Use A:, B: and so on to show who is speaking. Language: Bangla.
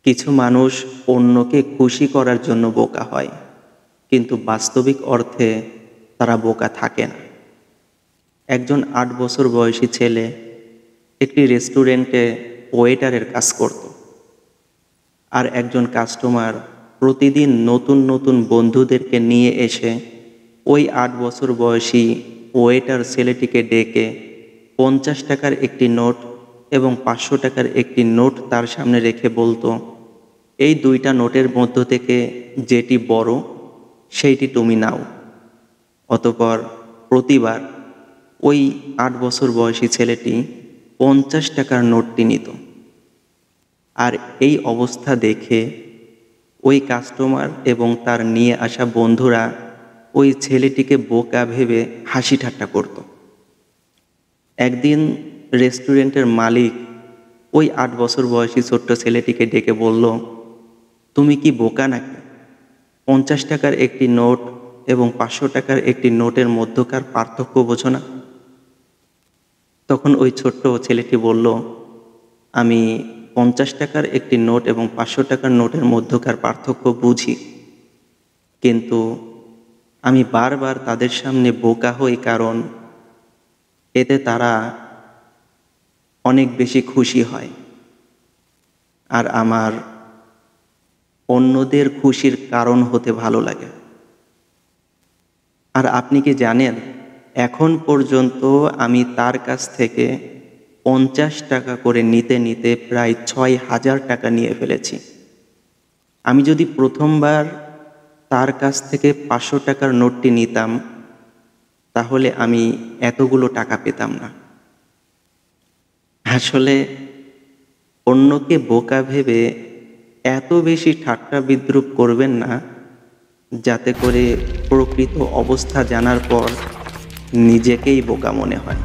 A: কিছু মানুষ অন্যকে খুশি করার জন্য বোকা হয়, কিন্তু বাস্তবিক অর্থে তারা বোকা থাকে না। একজন ৮ বছর বয়সী ছেলে একটি রেস্টুরেন্টে ওয়েটারের কাজ করত। আর একজন কাস্টমার প্রতিদিন নতুন নতুন বন্ধুদেরকে নিয়ে এসে ওই ৮ বছর বয়সী ওয়েটার ছেলেটিকে ডেকে ৫০ টাকার একটি নোট এবং ৫০০ টাকার একটি নোট তার সামনে রেখে বলতো, এই দুইটা নোটের মধ্য থেকে যেটি বড় সেইটি তুমি নাও। অতঃপর প্রতিবার ওই ৮ বছর বয়সী ছেলেটি ৫০ টাকার নোটটি নিত। আর এই অবস্থা দেখে ওই কাস্টমার এবং তার নিয়ে আসা বন্ধুরা ওই ছেলেটিকে বোকা ভেবে হাসি ঠাট্টা করত। একদিন রেস্টুরেন্টের মালিক ওই ৮ বছর বয়সী ছোট্ট ছেলেটিকে ডেকে বলল, তুমি কি বোকা নাকি? ৫০ টাকার একটি নোট এবং ৫০০ টাকার একটি নোটের মধ্যকার পার্থক্য বোঝো না? তখন ওই ছোট্ট ছেলেটি বলল, আমি ৫০ টাকার একটি নোট এবং ৫০০ টাকার নোটের মধ্যকার পার্থক্য বুঝি, কিন্তু আমি বারবার তাদের সামনে বোকা হই, কারণ এতে তারা অনেক বেশি খুশি হয়। আর আমার অন্যদের খুশির কারণ হতে ভালো লাগে। আর আপনি কি জানেন, এখন পর্যন্ত আমি তার কাছ থেকে ৫০ টাকা করে নিতে নিতে প্রায় ৬,০০০ টাকা নিয়ে ফেলেছি। আমি যদি প্রথমবার তার কাছ থেকে ৫০০ টাকার নোটটি নিতাম, তাহলে আমি এতগুলো টাকা পেতাম না। আসলে অন্যকে বোকা ভেবে এত বেশি ঠাট্টা বিদ্রূপ করবেন না, যাতে করে প্রকৃত অবস্থা জানার পর নিজেকেই বোকা মনে হয়।